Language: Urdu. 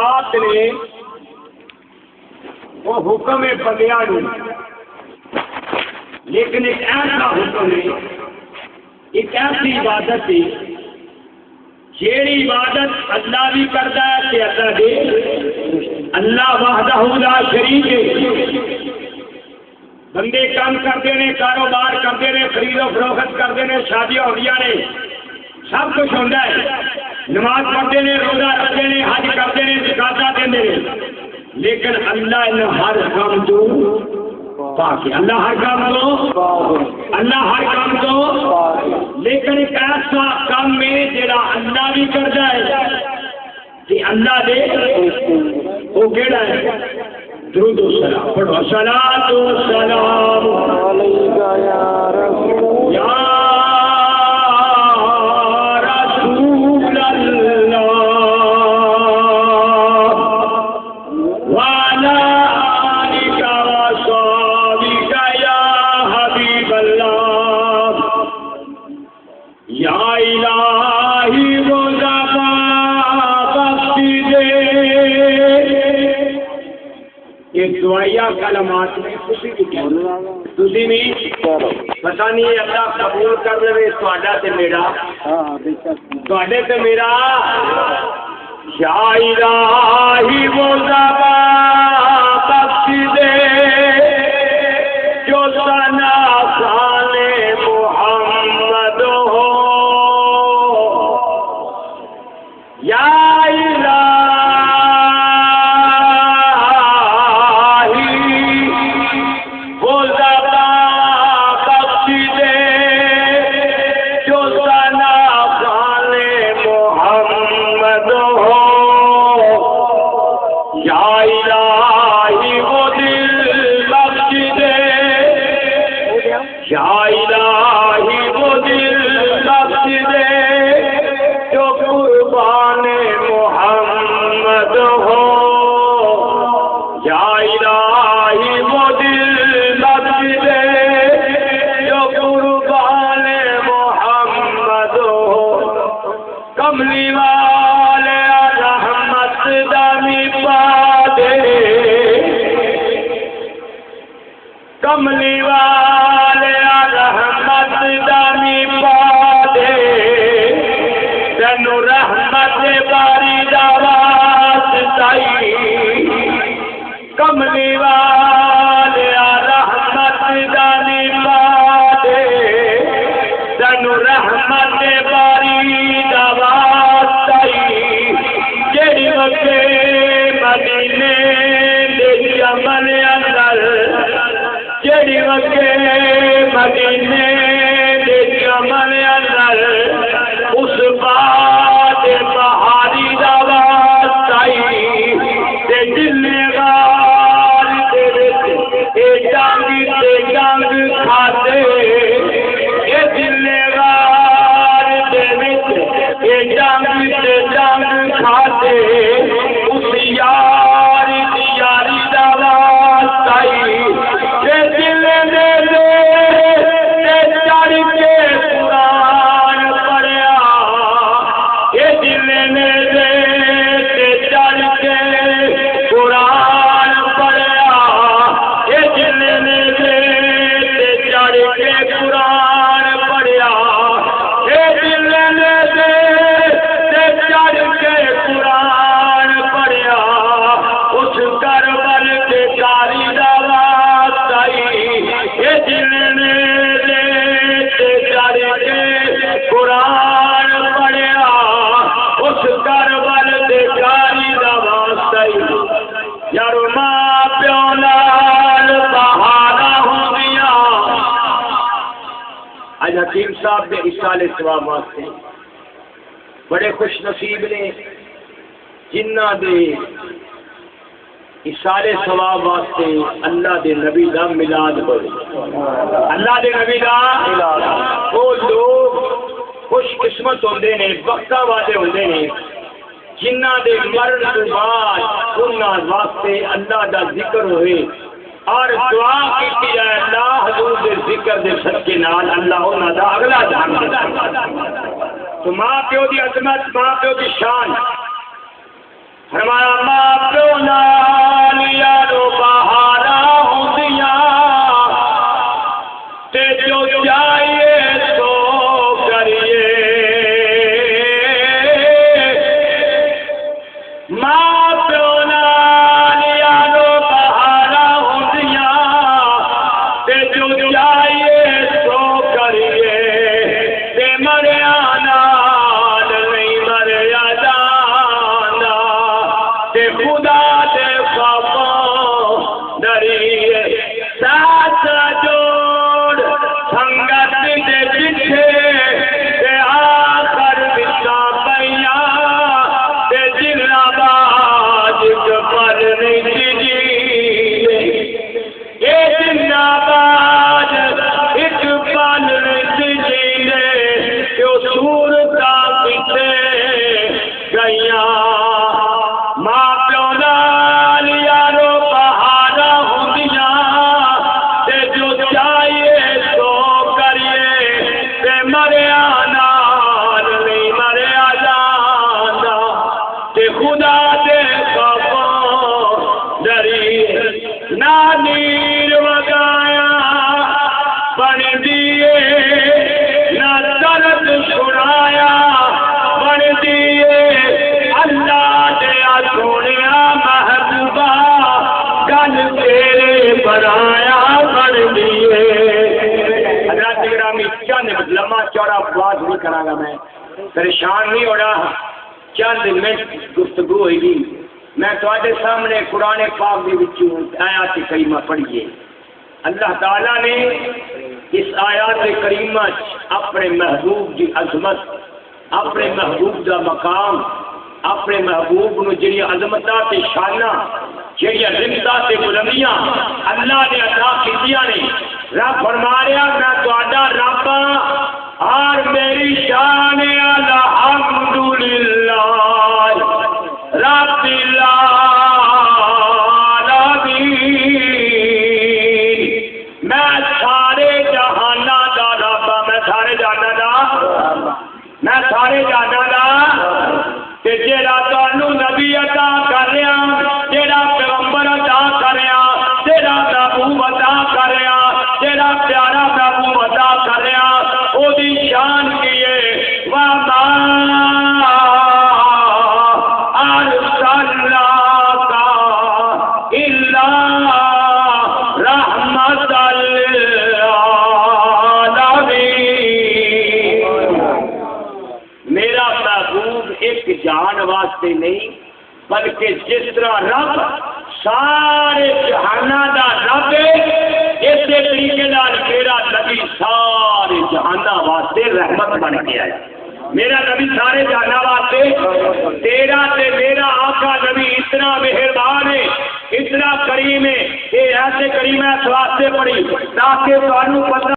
عبادات نے وہ حکم ہے بندیاں نو، لیکن ایک ایسا حکم ہے، ایک ایسی عبادت ہے جیڑی عبادت اللہ بھی کرتا ہے کہ اللہ دے، اللہ وحدہ لا شریک ہے۔ بندے کام کرتے ہیں، کاروبار کرتے ہیں، خرید و فروخت کرتے ہیں، شادیاں ہوندیاں نے، سب کچھ ہوتا ہے، نماز پڑھتے ہیں، روزہ رکھتے ہیں، حج کرتے ہیں، زکات دیتے ہیں، لیکن اللہ نے ہر کام تو پاک ہے، اللہ ہر کام تو، اللہ ہر کام تو، لیکن ایک ایسا کام میں جڑا اللہ بھی کرتا ہے کہ اللہ دے، وہ کیڑا ہے؟ درود و سلام پڑھو، صلاۃ و سلام علیکہ یا رسول اللہ وعلی آلک و صحبک یا حبیب اللہ، یا الہی وہ دعائیہ کلمات میں خوشی بھی تسی بھی پتہ نہیں اللہ قبول کر لے تہاڈا تے میرا، تہاڈے تے میرا، یا الہی وہ زبان بخش دے جو ثنا شان محمد ہو، یا کملی والے رحمت دامی پا دے، تینو رحمت باری دا واسطہ، کملی والے رحمت دامی پا دے، تینو رحمت باری دا واسطہ، جیڑی وقت مدینے دے چمن اندر، جیڑی وگے مدینے دے چمن اندر، اس باد بہاری دا واسطہ، تے جلے غار دے وچ اے جنگ کھاتے، اے جلے غار دے وچ اے جنگ کھاتے، اس یار دی یاری دا واسطہ، حکیم صاحب نے اصال ثواب واسطے بڑے خوش نصیب نے جنہ دے اصال ثواب واسطے اللہ دے نبی دا میلاد پڑھے، اللہ دے نبی دا میلاد، وہ لوگ خوش قسمت ہوندے نے، وقتاں والے ہوندے نے جنہ دے مرن تو بعد انہاں واسطے اللہ دا ذکر ہوئے اور دعا کی جائے اللہ حضور دے ذکر دے صدقے نال اللہ انہاں دا اگلا جہان دے۔ تو ماں پیو دی عظمت، ماں پیو دی شان، فرمایا ماں ماں پیو نال یارو بہارا ہوندیاں تے جو چاہیے سو کریے تے مریا نال نہیں مریا جاندا تے خدا دے خوفوں ڈریے ساتھ جوڑ سنگت دے پیچھے تے آخر وچاں پیاں تے جنہ باج پر نہیں جی اے جنہ باج ایک پل نہیں جینے کہ صورتاں کتے گئیاں ماں پیو نال یارو بہارا ہوندیاں تے جو چاہیے سو کریے تے مریا نال نہیں مریا جاندا تے خدا دے خوفوں ڈریے نہ نیر وگایا بن دیے نہ درد چھڑایا بن دیے اللہ دیا سونیا محبوبہ گل تیرے بنایا بن دیے حضرات گرامی چند لمحہ چوڑا بات نہیں کراں گا میں پریشان نہیں ہونا چند منٹ گفتگو ہوئی گی میں تواڈے سامنے قرآن پاک دے وچوں آیات کریمہ پڑھیے اللہ تعالیٰ نے اس آیات کریمہ اپنے محبوب کی عظمت اپنے محبوب کا مقام اپنے محبوب نو جڑی عظمتاں تے شاناں جڑی عظمتاں تے بلندیاں اللہ نے عطا کیتیاں نے رب فرما رہا میں تہاڈا رب اور میری شان الحمدللہ رب العالمین میں سارے جہاناں دا رب میں سارے جہاناں دا میں سارے جہاناں دا تے جیڑا تانوں نبی عطا کر رہا جیڑا پیغمبر عطا کر رہا جیڑا محبوب عطا کر رہا جیڑا پیارا محبوب عطا کر رہا او دی شان کی ہے وما ارسلناک الا رحمۃ للعالمین میرا محبوب ایک جہان واسطے نہیں بلکہ جس طرح رب سارے جہاناں دا رب ہے اسی طریقے نال میرا نبی سارے جہاناں واسطے رحمت بن کے آیا میرا نبی سارے جہاناں واسطے تیرا تے میرا آقا نبی اتنا مہربان ہے اتنا کریم ہے کہ ایسے کریم ہے واسطے پڑھی تاکہ تانوں پتہ